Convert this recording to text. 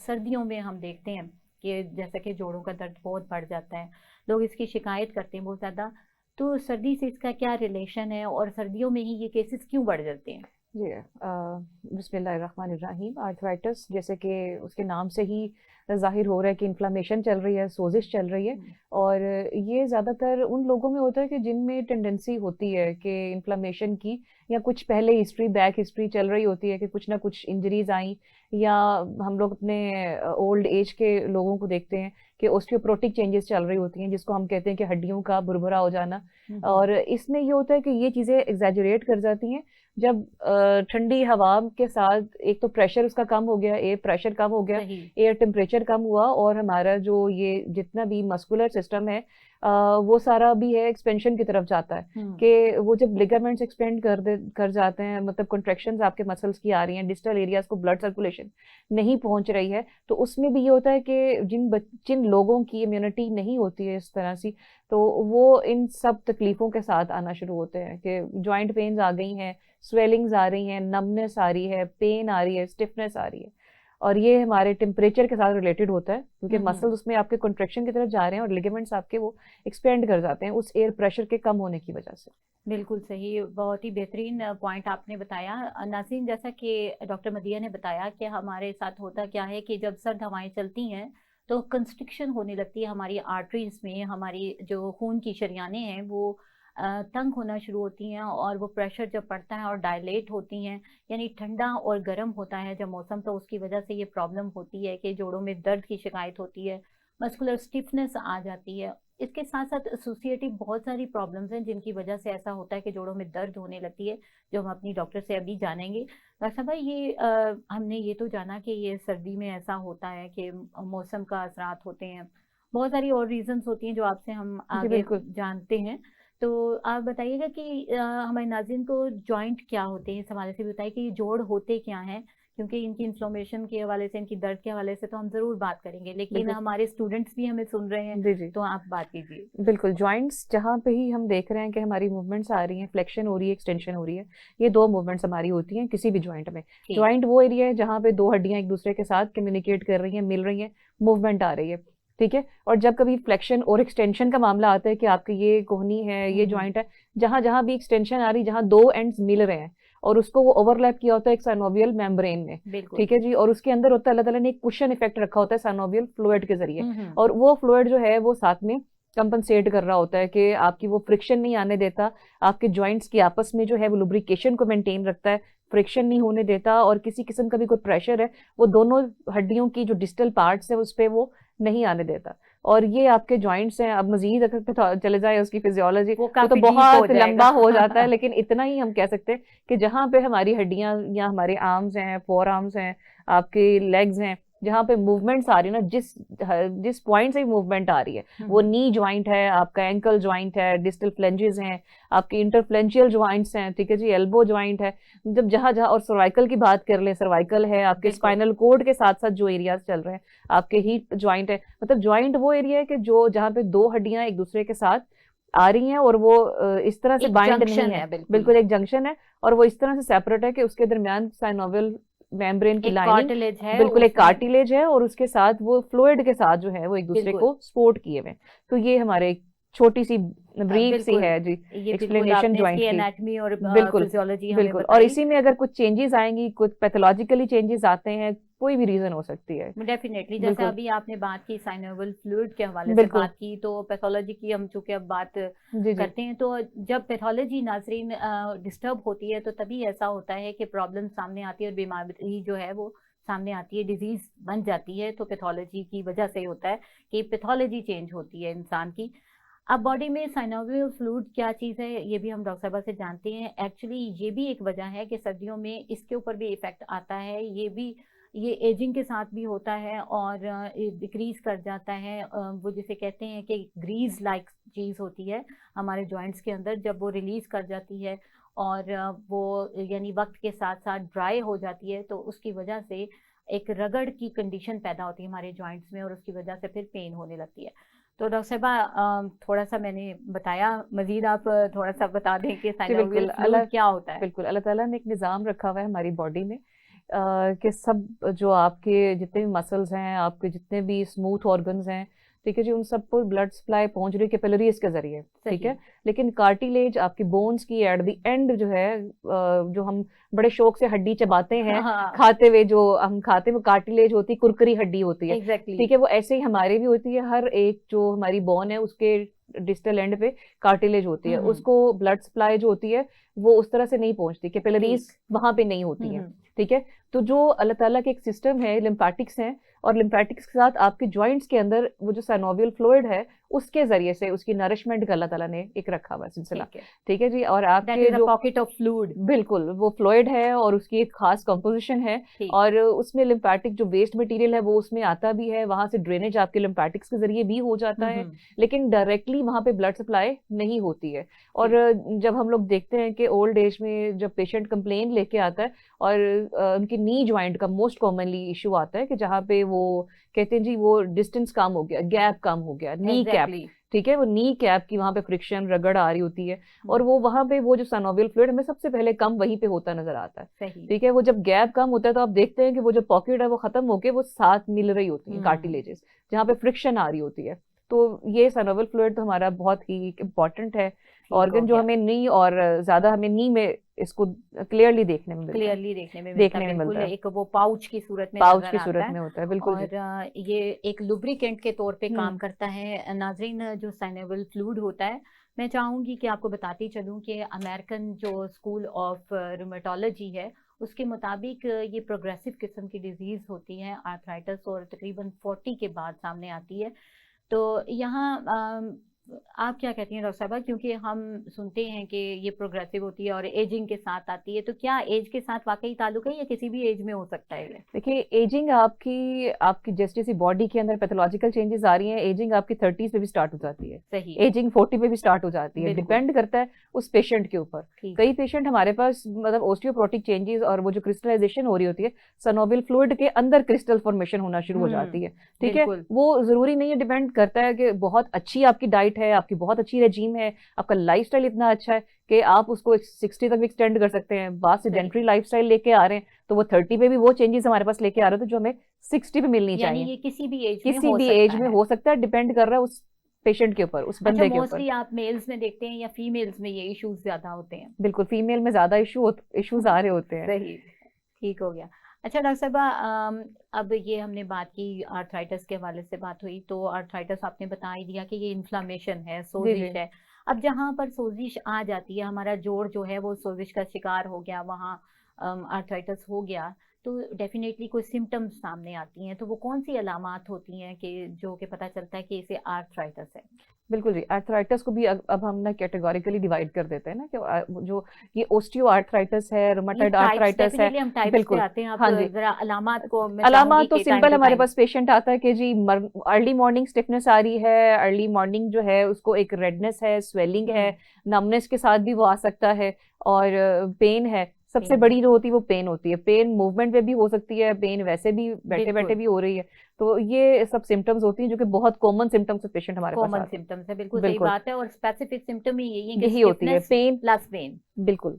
सर्दियों में हम देखते हैं कि जैसा कि जोड़ों का दर्द बहुत बढ़ जाता है, लोग इसकी शिकायत करते हैं बहुत ज़्यादा। तो सर्दी से इसका क्या रिलेशन है और सर्दियों में ही ये केसेस क्यों बढ़ जाते हैं? जी बिस्मिल्लाहिर्रहमानिर्रहीम। आर्थराइटिस जैसे कि उसके नाम से ही ज़ाहिर हो रहा है कि इन्फ्लामेशन चल रही है, सोजिश चल रही है। हम्म, और ये ज़्यादातर उन लोगों में होता है कि जिनमें टेंडेंसी होती है कि इन्फ्लामेशन की, या कुछ पहले हिस्ट्री, बैक हिस्ट्री चल रही होती है कि कुछ ना कुछ इंजरीज आई, या हम लोग अपने ओल्ड एज के लोगों को देखते हैं कि ऑस्टियोपोरोटिक चेंजेस चल रही होती हैं, जिसको हम कहते हैं कि हड्डियों का भुरभुरा हो जाना। हम्म, और इसमें ये होता है कि ये चीज़ें एग्जैजरेट कर जाती हैं जब ठंडी हवा के साथ एक तो प्रेशर उसका कम हो गया, एयर प्रेशर कम हो गया, सही। एयर टेम्परेचर कम हुआ, और हमारा जो ये जितना भी मस्कुलर सिस्टम है वो सारा भी है एक्सपेंशन की तरफ जाता है। हम्म, कि वो जब लिगामेंट्स एक्सपेंड कर जाते हैं, मतलब कॉन्ट्रेक्शंस आपके मसल्स की आ रही हैं, डिस्टल एरियाज को ब्लड सर्कुलेशन नहीं पहुंच रही है, तो उसमें भी ये होता है कि जिन लोगों की इम्यूनिटी नहीं होती है इस तरह से, तो वो इन सब तकलीफों के साथ आना शुरू होते हैं कि जॉइंट पेन्स आ गई हैं, स्वेलिंग्स आ रही हैं, नमनेस आ रही है, पेन आ रही है, स्टिफनेस आ रही है। और ये हमारे टेम्परेचर के साथ रिलेटेड होता है, क्योंकि मसल्स उसमें आपके कॉन्ट्रेक्शन की तरफ जा रहे हैं और लिगामेंट्स आपके वो एक्सपेंड कर जाते हैं उस एयर प्रेशर के कम होने की वजह से। बिल्कुल सही, बहुत ही बेहतरीन पॉइंट आपने बताया। नाज़रीन, जैसा कि डॉक्टर मदिया ने बताया कि हमारे साथ होता क्या है कि जब सर्द हवाएं चलती हैं तो कंस्ट्रिक्शन होने लगती है हमारी आर्टरीज में, हमारी जो खून की शरियानें हैं वो तंग होना शुरू होती हैं, और वो प्रेशर जब पड़ता है और डायलेट होती हैं, यानी ठंडा और गर्म होता है जब मौसम, तो उसकी वजह से ये प्रॉब्लम होती है कि जोड़ों में दर्द की शिकायत होती है, मस्कुलर स्टिफनेस आ जाती है। इसके साथ साथ एसोसिएटिव बहुत सारी प्रॉब्लम्स हैं जिनकी वजह से ऐसा होता है कि जोड़ों में दर्द होने लगती है, जो हम अपनी डॉक्टर से अभी जानेंगे। डॉक्टर साहब भाई, ये हमने ये तो जाना कि ये सर्दी में ऐसा होता है कि मौसम का असरात होते हैं, बहुत सारी और रीजंस होती हैं जो आपसे हम जी आगे बिल्कुल। जानते हैं। तो आप बताइएगा कि हमारे नाज़रीन को जॉइंट क्या होते हैं, इस हवाले से भी बताइए कि ये जोड़ होते क्या हैं, क्योंकि इनकी इन्फ्लेमेशन के हवाले से, इनकी दर्द के हवाले से तो हम जरूर बात करेंगे, लेकिन बिल्कुल। हमारे स्टूडेंट्स भी हमें सुन रहे हैं, जी जी। तो आप बात कीजिए। बिल्कुल, जॉइंट्स जहाँ पे ही हम देख रहे हैं कि हमारी मूवमेंट्स आ रही हैं, फ्लेक्शन हो रही है, एक्सटेंशन हो रही है, ये दो मूवमेंट्स हमारी होती हैं किसी भी जॉइंट में। ठीक। जॉइंट वो एरिया है जहाँ पे दो हड्डियां एक दूसरे के साथ कम्युनिकेट कर रही हैं, मिल रही हैं, मूवमेंट आ रही है। ठीक है। और जब कभी फ्लेक्शन और एक्सटेंशन का मामला आता है कि आपकी ये कोहनी है, ये हम्म, जॉइंट है, जहां जहां भी एक्सटेंशन आ रही, जहां दो एंड्स मिल रहे हैं, और उसको वो ओवरलैप किया होता है एक साइनोवियल मेम्ब्रेन में। बिल्कुल। ठीक है जी। और उसके अंदर होता है, अल्लाह ताला ने एक कुशन इफेक्ट रखा होता है साइनोवियल फ्लूइड के जरिए। हम्म, और वो फ्लूइड जो है वो साथ में कंपनसेट कर रहा होता है कि आपकी वो फ्रिक्शन नहीं आने देता, आपके जॉइंट्स की आपस में जो है वो लुब्रिकेशन को मेंटेन रखता है, फ्रिक्शन नहीं होने देता, और किसी किस्म का भी कोई प्रेशर है वो दोनों हड्डियों की जो डिस्टल पार्ट्स है उस पर वो नहीं आने देता। और ये आपके जॉइंट्स हैं। अब मजीद अगर चले जाए उसकी फिजियोलॉजी, वो वो तो काफी डीप हो बहुत जाएगा। लंबा हो जाता है, लेकिन इतना ही हम कह सकते हैं कि जहां पे हमारी हड्डियां या हमारे आर्म्स हैं, फोर आर्म्स हैं, आपके लेग्स हैं, जहाँ पे मूवमेंट्स आ रही है ना, जिस जिस पॉइंट से मूवमेंट आ रही है, वो हम्म, नी ज्वाइंट है, आपका एंकल ज्वाइंट है, डिस्टल फ्लेंजेस हैं, आपके इंटरफ्लेंशियल ज्वाइंट्स हैं, ठीक है जी, एल्बो ज्वाइंट है। जब जहां जहां, और सर्वाइकल की बात कर ले, सर्वाइकल है, आपके बिल्कुल। स्पाइनल कोड के साथ साथ जो एरियाज चल रहे हैं, आपके हीप ज्वाइंट है। मतलब ज्वाइंट वो एरिया है कि जो जहाँ पे दो हड्डियां एक दूसरे के साथ आ रही हैं, और वो इस तरह से एक बाइंड नहीं जंक्शन है। है, बिल्कुल। बिल्कुल एक जंक्शन है, और वो इस तरह से सेपरेट है कि उसके दरमियान साइनोवियल मेम्ब्रेन की एक लाइनिंग, कार्टिलेज है बिल्कुल एक उसमें। कार्टिलेज है, और उसके साथ वो फ्लूइड के साथ जो है वो एक दूसरे बिल्कुल। को सपोर्ट किए हुए हैं। तो ये हमारे एक छोटी सी ब्रीफ सी बिल्कुल, है जी ये बिल्कुल एक्सप्लेनेशन आपने इसकी जॉइंट की। एनाटमी और बिल्कुल। फिजियोलॉजी हमें बिल्कुल। और बताई। इसी में अगर कुछ चेंजेस आएंगी, कुछ पैथोलॉजिकली चेंजेस आते हैं, कोई भी रीजन हो सकती है। डेफिनेटली, जैसे बिल्कुल। अभी आपने बात की साइनोवियल फ्लूइड के हवाले से बिल्कुल। बात की, तो पैथोलॉजी की हम चूंकि अब बात जी जी। करते हैं, तो जब पैथोलॉजी नाजरीन डिस्टर्ब होती है तो तभी ऐसा होता है कि प्रॉब्लम सामने आती है और बीमारी जो है वो सामने आती है, डिजीज बन जाती है, तो पैथोलॉजी की वजह से होता है कि पैथोलॉजी चेंज होती है इंसान की। अब बॉडी में साइनोवियल फ्लूइड क्या चीज़ है ये भी हम डॉक्टर साहब से जानते हैं। एक्चुअली ये भी एक वजह है कि सर्दियों में इसके ऊपर भी इफेक्ट आता है, ये भी, ये एजिंग के साथ भी होता है और डिक्रीज कर जाता है। वो जिसे कहते हैं कि ग्रीज लाइक चीज़ होती है हमारे जॉइंट्स के अंदर, जब वो रिलीज कर जाती है और वो यानी वक्त के साथ साथ ड्राई हो जाती है, तो उसकी वजह से एक रगड़ की कंडीशन पैदा होती है हमारे जॉइंट्स में, और उसकी वजह से फिर पेन होने लगती है। तो डॉक्टर साहबा, थोड़ा सा मैंने बताया, मजीद आप थोड़ा सा बता दें कि जी साइनोवियल बिल्कुल। फ्लूइड क्या होता है। बिल्कुल अल्लाह ताला ने एक निज़ाम रखा हुआ है हमारी बॉडी में कि सब जो आपके जितने भी मसल्स हैं, आपके जितने भी स्मूथ ऑर्गन्स हैं, ठीक है जी, उन सबको ब्लड सप्लाई पहुंच रही है कैपिलरीज के जरिए, ठीक सही। है। लेकिन कार्टिलेज आपकी बोन्स की एट द एंड जो है, जो हम बड़े शौक से हड्डी चबाते हैं हाँ खाते हुए, जो हम खाते हैं वो कार्टिलेज होती है, कुरकुरी हड्डी होती है, एग्जैक्टली। ठीक है। वो ऐसे ही हमारे भी होती है, हर एक जो हमारी बोन है उसके डिस्टल एंड पे कार्टिलेज होती है, उसको ब्लड सप्लाई जो होती है वो उस तरह से नहीं पहुंचती, कैपिलरीज ठीक। वहां पे नहीं होती है, हम्म। ठीक है। तो जो अल्लाह ताला के एक सिस्टम है, लिम्फेटिक्स हैं, और लिम्फेटिक्स के साथ आपके जॉइंट्स के अंदर वो जो साइनोवियल फ्लूइड है उसके जरिए से उसकी नरिशमेंट का अल्लाह ताला ने एक रखा हुआ सिलसिला, ठीक है। ठीक है जी। और दैट आपके इज अ जो पॉकेट ऑफ फ्लूइड। बिल्कुल वो फ्लूइड है और उसकी एक खास कंपोजिशन है, ठीक। और उसमें लिम्फेटिक जो वेस्ट मटेरियल है वो उसमें आता भी है, वहां से ड्रेनेज आपके लिम्फेटिक्स के जरिए भी हो जाता है, लेकिन डायरेक्टली वहां पे ब्लड सप्लाई नहीं होती है। और जब हम लोग देखते हैं कि ओल्ड एज में जब पेशेंट कंप्लेन लेके आता है और उनकी नी ज्वाइंट का मोस्ट कॉमनली इशू आता है कि जहाँ पे वो कहते हैं जी वो डिस्टेंस कम हो गया, गैप कम हो गया, नी कैप, एग्जैक्टली। ठीक है, वो नी कैप की वहां पे फ्रिक्शन रगड़ आ रही होती है, और वो वहां पे वो जो साइनोवियल फ्लूइड हमें सबसे पहले कम वहीं पे होता नजर आता है, सही। ठीक है। वो जब गैप कम होता है तो आप देखते हैं कि वो जो पॉकेट है वो खत्म होके वो साथ मिल रही होती है कार्टिलेजेस, जहाँ पे फ्रिक्शन आ रही होती है। तो ये साइनोवियल फ्लूइड तो हमारा बहुत ही इंपॉर्टेंट है ठीक हो ऑर्गन, जो गया। हमें नी और ज्यादा हमें नी में इसको क्लियरली देखने में मिलता है, क्लियरली देखने में मिलता है, बिल्कुल है, एक वो पाउच की सूरत में पाउच नजर की आता सूरत है। में होता है, बिल्कुल जी। और ये एक लुब्रिकेंट के तौर पे काम हम्म करता है। नाजरीन, जो साइनोवियल फ्लूइड होता है, मैं चाहूंगी कि आपको बताती चलूं कि अमेरिकन जो स्कूल ऑफ रूमेटोलॉजी है उसके मुताबिक ये प्रोग्रेसिव किस्म की डिजीज होती है आर्थराइटिस, और तकरीबन 40 के बाद सामने आती है। तो यहाँ आप क्या कहती हैं डॉक्टर साहबा, क्योंकि हम सुनते हैं कि ये प्रोग्रेसिव होती है और एजिंग के साथ आती है, तो क्या एज के साथ वाकई ताल्लुक है या किसी भी एज में हो सकता है ये? देखिए, एजिंग आपकी आपकी जैसे जैसी बॉडी के अंदर पैथोलॉजिकल चेंजेस आ रही हैं, एजिंग आपकी 30s पे भी स्टार्ट हो जाती है, सही। एजिंग 40 पे भी स्टार्ट हो जाती है, बिल्कुल। डिपेंड करता है उस पेशेंट के ऊपर। ठीक। कई पेशेंट हमारे पास मतलब ओस्टियोप्रोटिक चेंजेस और वो जो क्रिस्टलाइजेशन हो रही होती है, सनोवियल फ्लूइड के अंदर क्रिस्टल फॉर्मेशन होना शुरू हो जाती है, ठीक है। बिल्कुल। वो जरूरी नहीं है, डिपेंड करता है कि बहुत अच्छी आपकी डाइट है, आपकी बहुत अच्छी रेजीम है, आपका लाइफस्टाइल इतना अच्छा है कि आप उसको 60 तक भी एक्सटेंड कर सकते हैं। बाद सेडेंटरी लाइफस्टाइल लेके आ रहे हैं तो वो 30 पे भी वो चेंजेस हमारे पास लेके आ रहे हो, तो जो हमें 60 पे मिलनी यानी चाहिए। ये किसी भी एज में किसी हो भी सकता एज में है। हो सकता है, डिपेंड कर रहा है उस पेशेंट के ऊपर, उस अच्छा, बंदे के ऊपर। मोस्टली आप मेल्स में देखते हैं या फीमेल्स में ये इश्यूज ज्यादा होते हैं? बिल्कुल, फीमेल में ज्यादा इश्यूज आ रहे होते हैं। सही। ठीक हो गया। अच्छा डॉक्टर साहबा, अब ये हमने बात की आर्थराइटिस के हवाले से बात हुई, तो आर्थराइटिस आपने बता ही दिया कि ये इन्फ्लामेशन है, जी सोजिश जी। है। अब जहाँ पर सोजिश आ जाती है, हमारा जोड़ जो है वो सोजिश का शिकार हो गया, वहाँ आर्थराइटिस हो गया, तो डेफिनेटली कोई सिम्टम्स सामने आती हैं, तो वो कौन सी अलामात होती हैं कि जो कि पता चलता है कि इसे आर्थराइटिस है? बिल्कुल जी, आर्थराइटिस को भी अब हम ना कैटेगोरिकली डिवाइड कर देते हैं ना, कि जो ये ओस्टियो आर्थराइटिस है, ये रुमेटॉइड टाइप्स, आर्थराइटिस है। डेफिनेटली हम टाइप्स पे बिल्कुल, आते हैं। आप हाँ जी। जरा अलामात को मैं अलामा चाहूंगी तो कि टाइम सिंपल, टू हमारे टाइम। पास पेशेंट आता है कि जी अर्ली मॉर्निंग स्टिफनेस आ रही है, अर्ली मॉर्निंग जो है उसको एक रेडनेस है, स्वेलिंग है, नमनेस के साथ भी वो आ सकता है, और पेन है। सबसे पेन है। बड़ी जो होती है वो पेन होती है, पेन मूवमेंट में भी हो सकती है, पेन वैसे भी बैठे बैठे बिल्कुल भी हो रही है। तो ये सब सिम्टम्स होती हैं जो कि बहुत कॉमन सिम्टम्स पेशेंट हमारे पास कॉमन आते सिम्टम्स है, बिल्कुल हैं। सही बिल्कुल बात है। और स्पेसिफिक सिम्टम ही यही है कि यही होती है, स्टिफनेस पेन, प्लस पेन। बिल्कुल।